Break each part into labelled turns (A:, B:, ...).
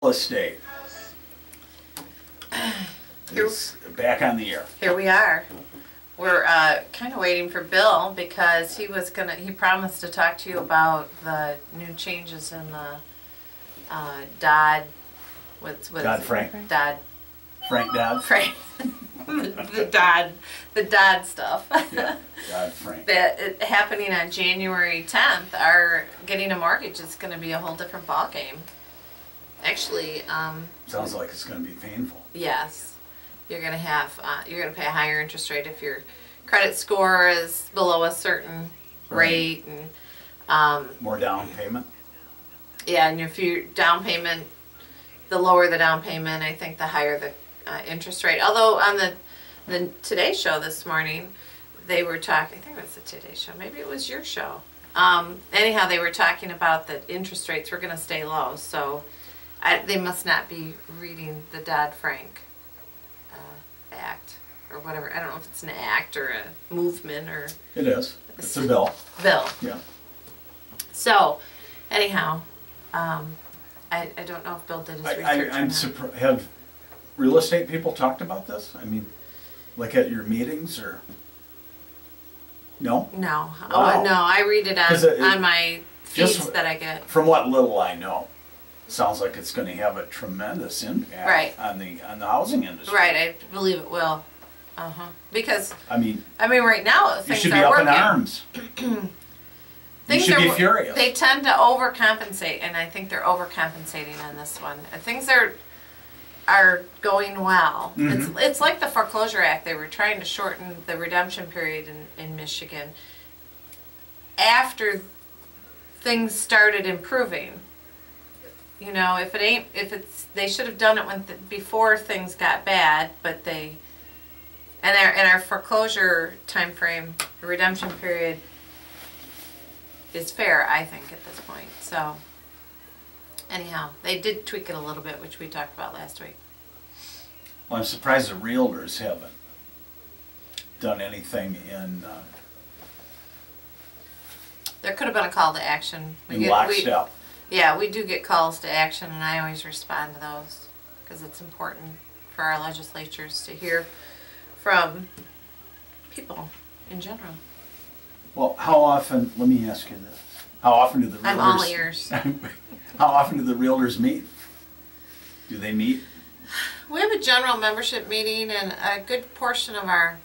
A: estate is back on the air.
B: Here we are. We're kind of waiting for Bill because he promised to talk to you about the new changes in the Dodd,
A: Dodd-Frank. Frank Dodd.
B: Frank. the Dodd stuff.
A: Yeah, Dodd-Frank.
B: That happening on January 10th, getting a mortgage is going to be a whole different ballgame. Actually,
A: sounds like it's going to be painful.
B: yes, you're going to pay a higher interest rate if your credit score is below a certain rate, and
A: more down payment.
B: yeah, and if your down payment, the lower the down payment, I think the higher the interest rate. Although on the Today Show this morning, they were talking, I think it was the Today Show, maybe it was your show. Anyhow, they were talking about that interest rates were going to stay low, so they must not be reading the Dodd-Frank Act or whatever. I don't know if it's an act or a movement or...
A: It is. It's a bill.
B: Bill.
A: Yeah.
B: So, anyhow, I don't know if Bill did his research
A: I'm surprised. Have real estate people talked about this? I mean, like at your meetings or... No?
B: No.
A: Wow.
B: Oh, no, I read it on my feeds that I get.
A: From what little I know, sounds like it's going to have a tremendous impact on the housing industry.
B: Right, I believe it will. Because
A: I mean,
B: right now things
A: you should be
B: are
A: up
B: working.
A: in arms. You should be furious.
B: They tend to overcompensate, and I think they're overcompensating on this one. Things are going well.
A: Mm-hmm.
B: It's like the Foreclosure Act. They were trying to shorten the redemption period in Michigan after things started improving. You know, they should have done it before things got bad, but our foreclosure time frame, the redemption period, is fair, I think, at this point. So, anyhow, they did tweak it a little bit, which we talked about last week.
A: Well, I'm surprised the realtors haven't done anything in
B: There could have been a call to action.
A: lockstep.
B: Yeah, we do get calls to action, and I always respond to those because it's important for our legislatures to hear from people in general.
A: Well, how often, let me ask you this, how often do the realtors...
B: I'm all ears.
A: How often do the realtors meet? Do they meet?
B: We have a general membership meeting, and a good portion of our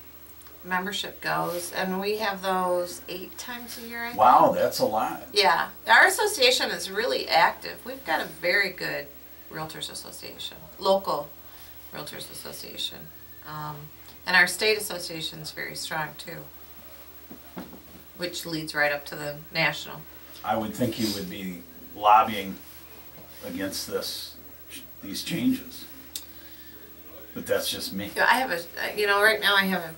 B: membership goes, and we have those 8 times a year, I think.
A: Wow, that's a lot.
B: Yeah, our association is really active. We've got a very good realtors association, local realtors association, and our state association is very strong too, which leads right up to the national. I
A: would think you would be lobbying against these changes, but that's just me.
B: I have right now I have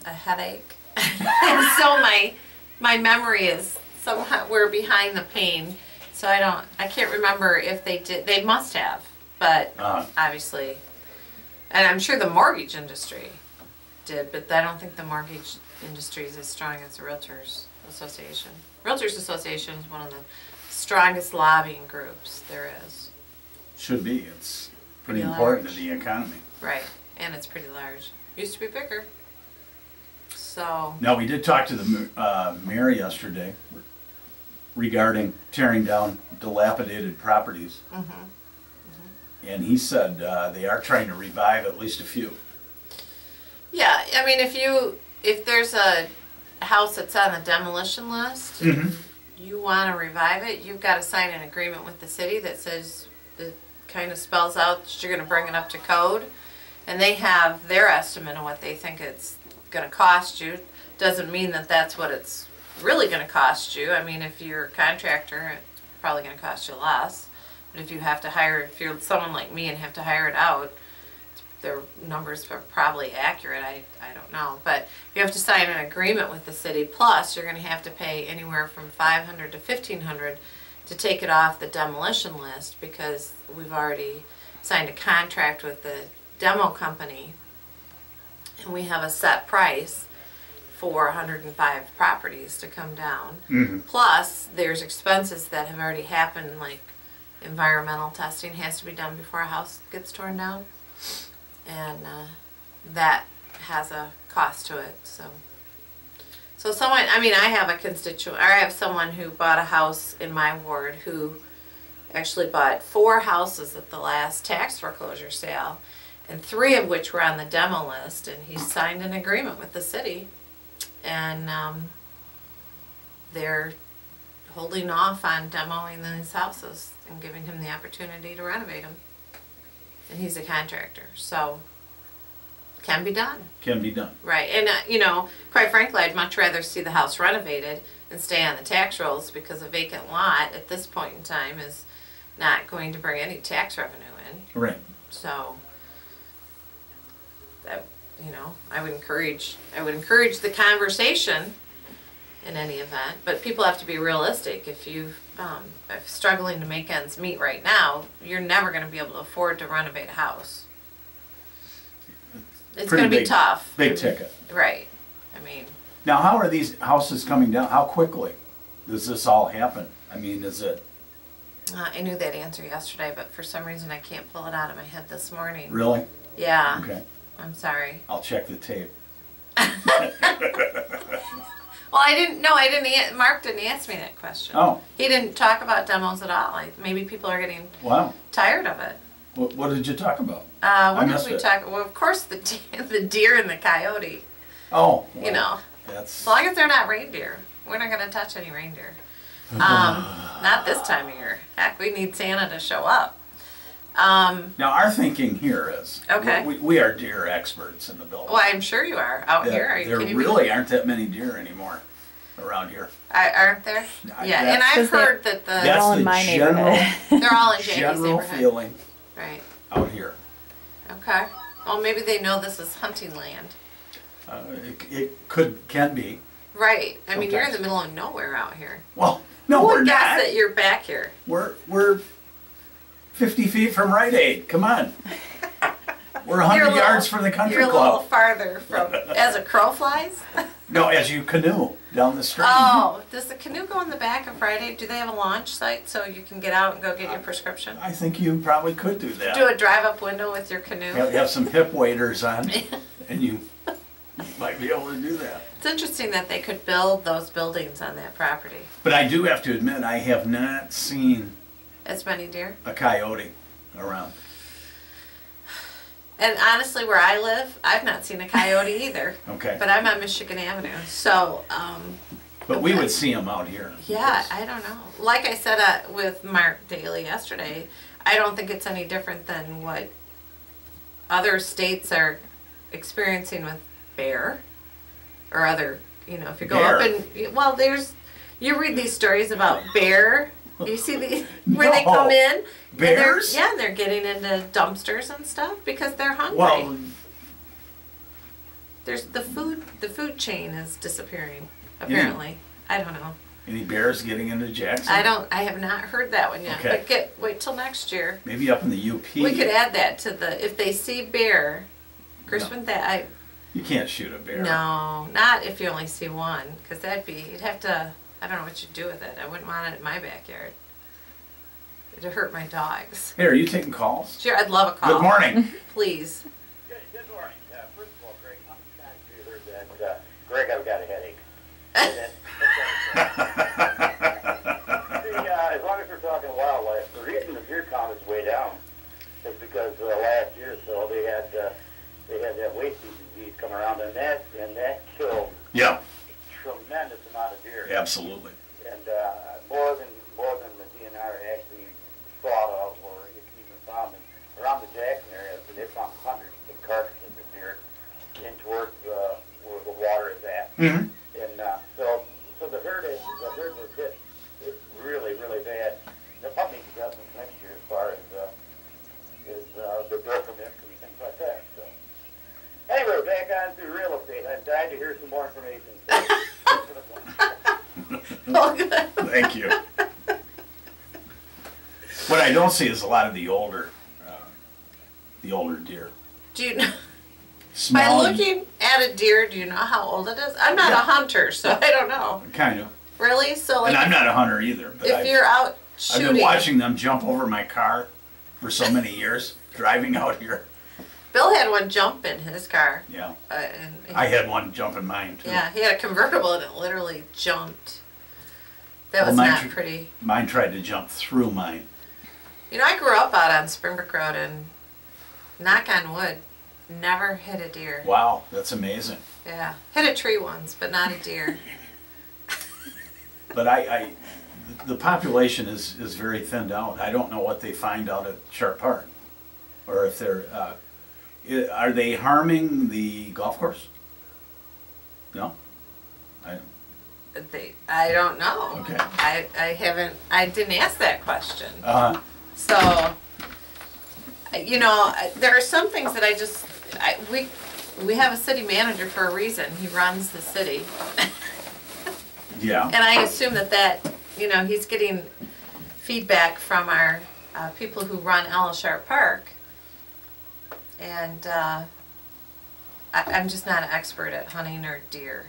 B: a headache, and so my memory is somehow, we're behind the pain, so I can't remember if they did. They must have, but obviously, and I'm sure the mortgage industry did, but I don't think the mortgage industry is as strong as the Realtors Association. Realtors Association is one of the strongest lobbying groups there is.
A: Should be. It's pretty important to the economy.
B: Right, and it's pretty large. Used to be bigger. So.
A: Now, we did talk to the mayor yesterday regarding tearing down dilapidated properties. Mm-hmm. Mm-hmm. And he said they are trying to revive at least a few. Yeah, I mean, if there's a house that's on the demolition list, mm-hmm. you want to revive it, you've got to sign an agreement with the city that says, that kind of spells out that you're going to bring it up to code. And they have their estimate of what they think it's going to cost you. Doesn't mean that that's what it's really going to cost you. I mean, if you're a contractor, it's probably going to cost you less. But if you're someone like me and have to hire it out, their numbers are probably accurate. I don't know. But you have to sign an agreement with the city. Plus, you're going to have to pay anywhere from $500 to $1,500 to take it off the demolition list, because we've already signed a contract with the demo company, and we have a set price for 105 properties to come down. Mm-hmm. Plus, there's expenses that have already happened, like
B: environmental testing has to be done before a house gets torn down. And that has a cost to it, so someone, I mean, I have a constituent, or I have someone who bought a house in my ward who actually bought 4 houses at the last tax foreclosure sale, and 3 of which were on the demo list, and he signed an agreement with the city, and they're holding off on demoing these houses and giving him the opportunity to renovate them. And he's a contractor, so can be done.
A: Can be done.
B: Right, and you know, quite frankly, I'd much rather see the house renovated and stay on the tax rolls, because a vacant lot at this point in time is not going to bring any tax revenue in.
A: Right.
B: So, that, you know, I would encourage the conversation in any event, but people have to be realistic. If if struggling to make ends meet right now, you're never going to be able to afford to renovate a house. It's going to be tough.
A: Big ticket.
B: Right. I mean.
A: Now, how are these houses coming down? How quickly does this all happen? I mean, is it?
B: I knew that answer yesterday, but for some reason I can't pull it out of my head this morning.
A: Really?
B: Yeah.
A: Okay.
B: I'm sorry.
A: I'll check the tape.
B: Well, I didn't. No, I didn't. Mark didn't ask me that question.
A: Oh.
B: He didn't talk about demos at all. Maybe people are getting tired of it.
A: What did you talk about?
B: What did we talk? Well, of course, the deer and the coyote.
A: Oh. Well,
B: you know.
A: That's.
B: As long as they're not reindeer, we're not going to touch any reindeer. Not this time of year. Heck, we need Santa to show up.
A: Now, our thinking here is,
B: okay.
A: we are deer experts in the building.
B: Well, I'm sure you are out here. Are you
A: there
B: kidding
A: really
B: me?
A: aren't that many deer anymore around here.
B: Aren't there? Yeah, and I've heard that
C: they're all in my neighborhood.
B: They're all in Janie's
A: general
B: neighborhood.
A: Feeling
B: right
A: out here.
B: Okay. Well, maybe they know this is hunting land.
A: It can be.
B: Right. I mean, you're in
A: Sometimes.
B: the middle of nowhere out here.
A: Well, no,
B: Who
A: we're
B: would guess
A: not.
B: that you're back here?
A: We're 50 feet from Rite Aid. Come on. We're 100
B: You're a little-
A: yards from the country
B: You're a little
A: club.
B: farther from, as a crow flies?
A: No, as you canoe down the stream.
B: Oh, does the canoe go in the back of Friday? Do they have a launch site so you can get out and go get your prescription?
A: I think you probably could do that.
B: Do a drive-up window with your canoe?
A: Have some hip waders on, and you might be able to do that.
B: It's interesting that they could build those buildings on that property.
A: But I do have to admit, I have not seen
B: As many deer?
A: a coyote around.
B: And honestly, where I live, I've not seen a coyote either.
A: Okay.
B: But I'm on Michigan Avenue, so
A: But we would see them out here.
B: yeah, I don't know. Like I said with Mark Daly yesterday, I don't think it's any different than what other states are experiencing with bear or other. You know, if you go
A: Bear?
B: up and you read these stories about bear. You see where they
A: No.
B: come in.
A: Bears?
B: And they're getting into dumpsters and stuff because they're hungry.
A: Well,
B: There's the food chain is disappearing, apparently. I don't know.
A: any bears getting into Jackson?
B: I have not heard that one yet.
A: Okay.
B: But wait till next year.
A: Maybe up in the UP.
B: We could add that to if they see bear, Crispin,
A: You can't shoot a bear.
B: no, not if you only see one, because you'd have to, I don't know what you'd do with it. I wouldn't want it in my backyard. It'd hurt my dogs.
A: Hey, are you taking calls?
B: Sure, I'd love a call.
A: Good morning.
B: Please.
D: Good morning. First of all, Greg, I'm kind of heard that, Greg, I've got a headache. And then, see, as long as we're talking wildlife, the reason the deer count is way down is because last year or so they had that waste disease come around, and that killed
A: Yeah,
D: a tremendous amount of deer.
A: absolutely.
D: And more than the DNR actually thought of or even found. And around the Jackson area, they found hundreds of carcasses of deer in towards where the water is at.
A: Mm-hmm.
D: And so the herd was hit really, really bad. They'll probably make adjustments next year as far as the bill permits and things like that. So anyway, back on to real estate. I'm dying to hear some more information. Thanks for the phone.
B: Oh, good.
A: Thank you. What I don't see is a lot of the older deer.
B: Do you know? By
A: Small.
B: looking at a deer, do you know how old it is? I'm not a hunter, so I don't know.
A: Kind of.
B: Really? So like,
A: And I'm not a hunter either. But
B: if you're out
A: I've been
B: shooting.
A: watching them jump over my car for so many years, driving out here.
B: Bill had one jump in his car.
A: Yeah.
B: And
A: I had one jump in mine too.
B: yeah, he had a convertible and it literally jumped. That
A: Well,
B: was
A: mine
B: not
A: tr-
B: pretty.
A: Mine tried to jump through mine.
B: You know, I grew up out on Springbrook Road and knock on wood, never hit a deer.
A: Wow, that's amazing.
B: Yeah, hit a tree once, but not a deer.
A: But the population is very thinned out. I don't know what they find out at Sharp Park, or if they're, are they harming the golf course? No?
B: I don't know.
A: Okay.
B: I didn't ask that question.
A: Uh,
B: So, you know, there are some things that we have a city manager for a reason. He runs the city.
A: yeah.
B: And I assume that, you know, he's getting feedback from our people who run Ella Sharp Park. And I'm just not an expert at hunting or deer.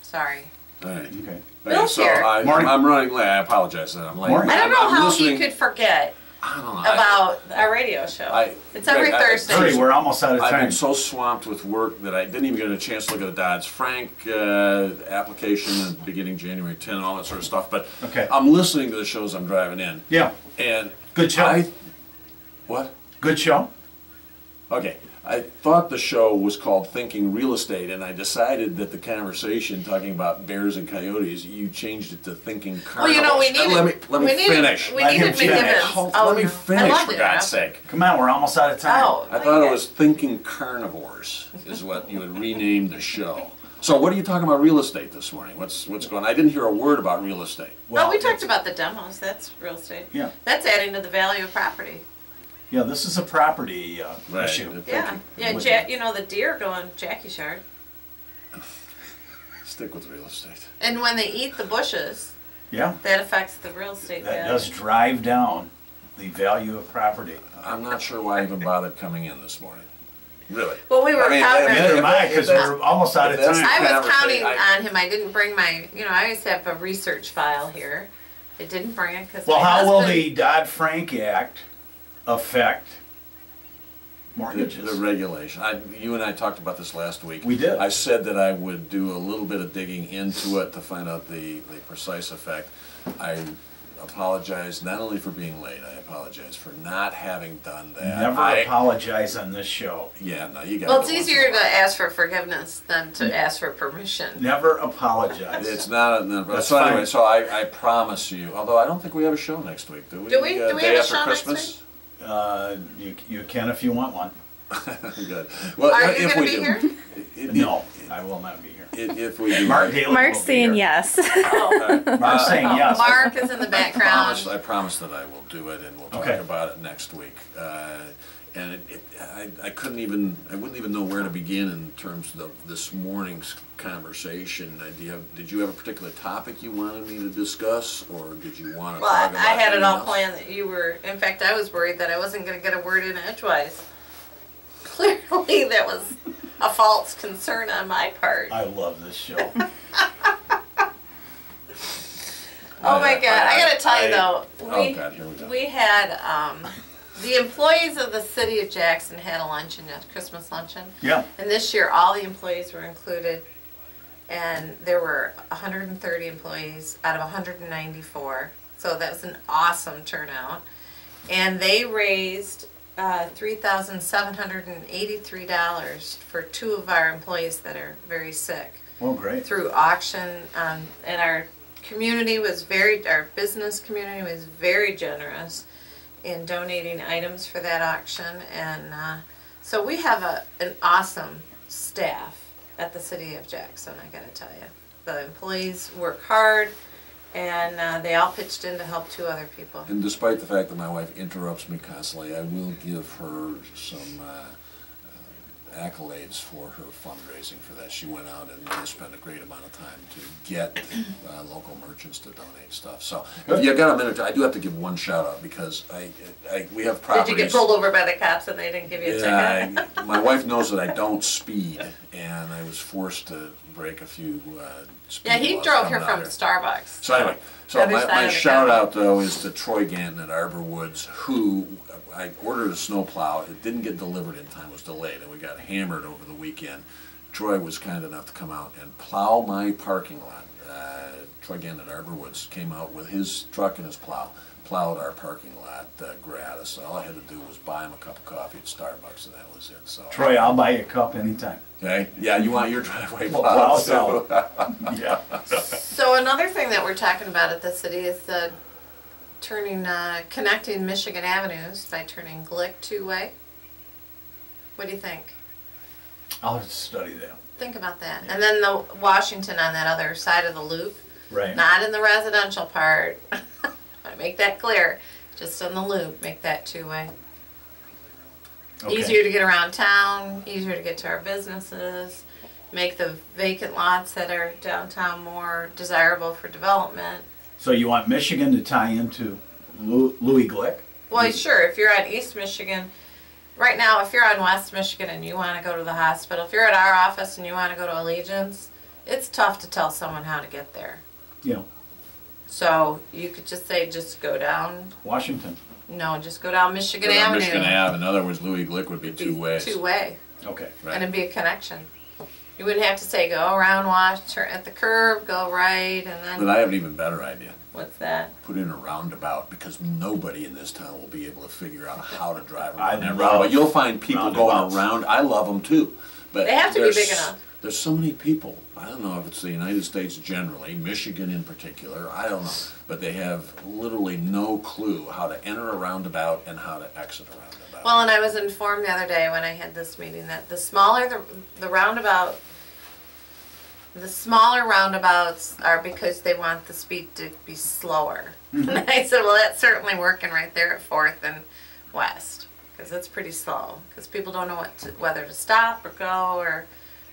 B: Sorry.
C: All right.
A: Okay.
B: Bill's
C: So
B: here.
A: Morning.
C: I'm running late. I apologize that I'm late.
A: Morning.
B: I don't know
C: I'm
B: how
C: listening.
B: he could forget
C: I don't know.
B: about our radio show. It's every
C: Greg,
B: Thursday.
A: Hurry, we're almost out of
C: I've
A: time.
C: been so swamped with work that I didn't even get a chance to look at the Dodd-Frank application and beginning January 10 and all that sort of stuff. But
A: Okay.
C: I'm listening to the shows I'm driving in.
A: Yeah.
C: And
A: Good show.
C: What?
A: Good show.
C: Okay. I thought the show was called Thinking Real Estate, and I decided that the conversation talking about bears and coyotes, you changed it to Thinking
B: Well,
C: Carnivores.
B: you know, we needed.
C: Let me finish.
B: We
A: Let him
B: needed
A: finish.
B: McGivens.
C: Let me
B: I
C: finish,
B: loved
C: for
B: it.
C: God's sake.
A: Come on, we're almost out of time.
B: Oh,
C: I thought it was Thinking Carnivores is what you had renamed the show. So what are you talking about real estate this morning? What's going on? I didn't hear a word about real estate.
B: Well, we talked
A: it's-
B: about the demos. That's real estate.
A: Yeah.
B: That's adding to the value of property.
A: Yeah, this is a property
C: Right.
A: issue.
C: Thank
B: Yeah.
C: you.
B: Yeah.
A: With-
B: You know, the deer go on Jackie's yard,
C: Stick with real estate.
B: and when they eat the bushes,
A: Yeah,
B: that affects the real estate
A: that
B: value.
A: does drive down the value of property.
C: I'm not sure why I even bothered coming in this morning. Really.
B: Well, we were counting.
A: Neither am I,
C: if
A: because
C: that's-
A: we're almost out of
C: if that's
A: time.
B: I was
C: Conversation,
B: counting
C: I-
B: on him. I didn't bring my. You know, I always have a research file here. I didn't bring it because.
A: Well, how will the Dodd-Frank Act affect mortgages?
C: The regulation. You and I talked about this last week.
A: We did.
C: I said that I would do a little bit of digging into it to find out the precise effect. I apologize not only for being late, I apologize for not having done that.
A: Never
C: I-
A: apologize on this show.
C: Yeah, no, you got
B: Well, it's easier to ask for forgiveness than to ask for permission.
A: Never apologize.
C: It's not, no, but
A: That's
C: so anyway,
A: fine.
C: so I promise you, although I don't think we have a show next week, do we?
B: Do we? Do we
C: Day
B: have a
C: after
B: show next
C: Christmas?
A: You can if you want one.
C: Good. Well,
B: Are you
C: if
B: going
C: we
B: to be
C: do.
B: here?
A: No, I will not be here.
C: If we do.
A: Mark Daly
E: Mark's
A: will be
E: saying
A: here.
E: yes.
B: Oh,
A: Mark's saying yes.
B: Mark is in the background.
C: I promise that I will do it, and we'll talk
A: Okay.
C: about it next week. And I couldn't even, I wouldn't even know where to begin in terms of this morning's conversation. Did you have a particular topic you wanted me to discuss, or did you want to
B: Well,
C: talk about
B: I had it all
C: anything else?
B: planned that you were. In fact, I was worried that I wasn't going to get a word in edgewise. Clearly, that was a false concern on my part.
A: I love this show.
B: Oh my God! I gotta tell you though,
C: Oh God, here we go.
B: we had the employees of the city of Jackson had a luncheon, a Christmas luncheon,
A: Yeah,
B: and this year all the employees were included, and there were 130 employees out of 194. So that was an awesome turnout, and they raised $3,783 for two of our employees that are very sick
A: well, great.
B: through auction, and our business community was very generous in donating items for that auction, and so we have an awesome staff at the city of Jackson. I gotta tell you, the employees work hard, and they all pitched in to help two other people.
C: And despite the fact that my wife interrupts me constantly, I will give her some accolades for her fundraising for that. She went out and really spent a great amount of time to get local merchants to donate stuff. So if you got a minute, I do have to give one shout out because we have
B: Did
C: properties.
B: you get pulled over by the cops and they didn't give you a ticket?
C: Yeah, my wife knows that I don't speed, and I was forced to break a few speed
B: Yeah, he
C: laws
B: drove
C: coming
B: here
C: out
B: from
C: here.
B: Starbucks.
C: So anyway, so
B: Other
C: my,
B: side
C: my
B: of the
C: shout
B: county.
C: out though is to Troy Ganton at Arbor Woods, who I ordered a snowplow. It didn't get delivered in time; it was delayed, and we got hammered over the weekend. Troy was kind enough to come out and plow my parking lot. Troy Ganton at Arbor Woods came out with his truck and his plow, plowed our parking lot gratis. All I had to do was buy him a cup of coffee at Starbucks, and that was it. So
A: Troy, I'll buy you a cup anytime.
C: okay, yeah, you want your driveway
A: Plow
C: plowed too?
A: Yeah.
B: So another thing that we're talking about at the city is the connecting Michigan avenues by turning Glick two-way. What do you think?
A: I'll have to study that.
B: Think about that. And then the Washington on that other side of the loop,
A: Right.
B: not in the residential part. I make that clear. Just on the loop, make that two-way.
A: Okay.
B: Easier to get around town, easier to get to our businesses, make the vacant lots that are downtown more desirable for development.
A: So you want Michigan to tie into Louis Glick?
B: Well, sure, if you're on East Michigan, right now, if you're on West Michigan and you want to go to the hospital, if you're at our office and you want to go to Allegiance, it's tough to tell someone how to get there.
A: Yeah.
B: So you could just say, just go down,
A: Washington.
B: no, just go down Michigan
C: But on
B: Avenue.
C: Michigan Ave, in other words, Louis Glick would be two ways.
B: Two-way,
A: Okay.
C: Right.
B: and it'd be a connection. You wouldn't have to say, go around, turn at the curve, go right, and
C: But
B: then,
C: I have an even better idea.
B: what's that?
C: Put in a roundabout, because nobody in this town will be able to figure out how to drive
A: I
C: around that
A: love
C: roundabout. You'll find people going
A: roundabouts.
C: around. I love them too. But
B: They have to be
C: there's-
B: big enough.
C: There's so many people. I don't know if it's the United States generally, Michigan in particular, I don't know. But they have literally no clue how to enter a roundabout and how to exit a roundabout.
B: Well, and I was informed the other day when I had this meeting that the smaller the roundabout, the smaller roundabouts are because they want the speed to be slower. And I said, well, that's certainly working right there at 4th and West, because it's pretty slow, because people don't know whether to stop or go or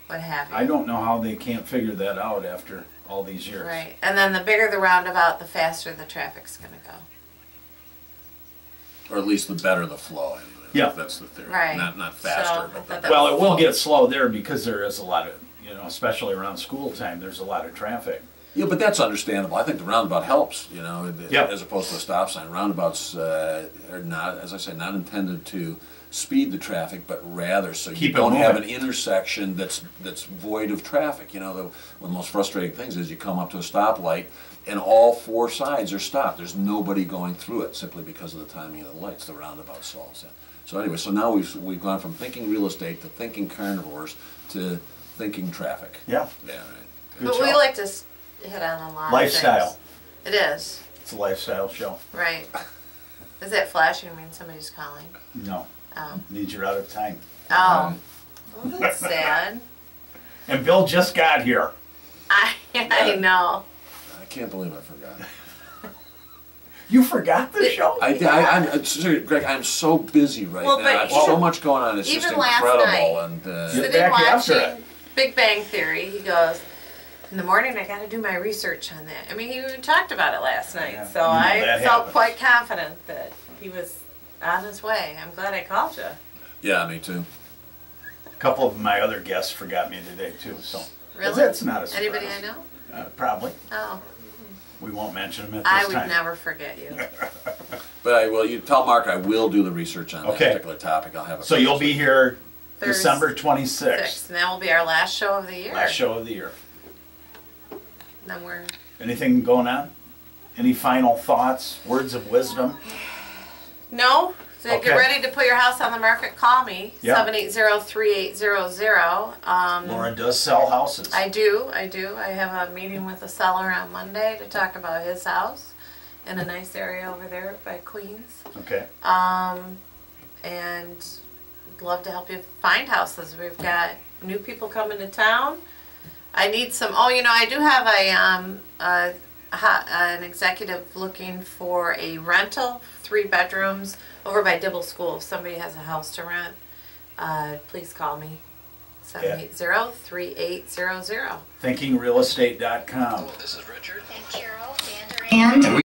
B: what have you.
A: I don't know how they can't figure that out after all these years.
B: Right, and then the bigger the roundabout, the faster the traffic's gonna go.
C: Or at least the better the flow anyway.
A: Yeah.
C: That's the theory.
B: Right.
C: Not faster,
B: So, I
C: but
B: thought
C: the
B: that
A: Well, it will get slow there because there is a lot of, especially around school time, there's a lot of traffic.
C: Yeah, but that's understandable. I think the roundabout helps,
A: Yeah.
C: as opposed to a stop sign. Roundabouts are not, as I say, not intended to speed the traffic, but rather so
A: Keep
C: you
A: it
C: don't have an
A: moving.
C: intersection that's void of traffic. One of the most frustrating things is you come up to a stoplight and all four sides are stopped. There's nobody going through it simply because of the timing of the lights. The roundabout solves it. So anyway, so now we've gone from thinking real estate to thinking carnivores to thinking traffic.
A: Yeah.
C: Yeah, right.
A: Good
B: But we
A: show.
B: like to hit on a lot
A: Lifestyle.
B: of things. It is,
A: It's a lifestyle show.
B: right. Is that flashing mean somebody's calling?
A: No,
B: Oh.
A: means you're out of time.
B: Oh. Well, that's sad.
A: And Bill just got here.
B: I know.
C: I can't believe I forgot.
A: You forgot the show?
C: I'm seriously, Greg. I'm so busy right
B: Well,
C: now.
B: but
C: I have
B: even-
C: so much going on. It's just
B: even last
C: incredible.
B: night-
C: And
A: Yeah.
B: Sitting
A: back after
B: watching
A: it.
B: Big Bang Theory, he goes, in the morning I gotta do my research on that. I mean, he even talked about it last night,
A: Yeah,
B: so
A: you know
B: I
A: that
B: felt
A: happens.
B: quite confident that he was on his way. I'm glad I called you.
C: yeah, me too.
A: A couple of my other guests forgot me today too, so.
B: Really?
A: That's not a surprise.
B: Anybody I know?
A: Probably.
B: Oh,
A: We won't mention them at
B: I
A: this
B: would
A: time.
B: never forget you.
C: But you tell Mark I will do the research on that
A: Okay.
C: particular topic. I'll have a
A: So you'll be here
B: Thursday.
A: December 26th,
B: Six, and that will be our last show of the year.
A: last show of the year.
B: Then we're
A: Anything going on? Any final thoughts, words of wisdom?
B: no. So
A: Okay.
B: get ready to put your house on the market. Call me
A: Yeah.
B: 780-3800.
A: Lauren does sell houses.
B: I do. I have a meeting with a seller on Monday to talk about his house in a nice area over there by Queens.
A: Okay.
B: And love to help you find houses. We've got new people coming to town. I need some. Oh, I do have an executive looking for a rental, 3 bedrooms over by Dibble School. If somebody has a house to rent, please call me. 780-3800.
A: ThinkingRealestate.com.
E: This is Richard. And Carol, and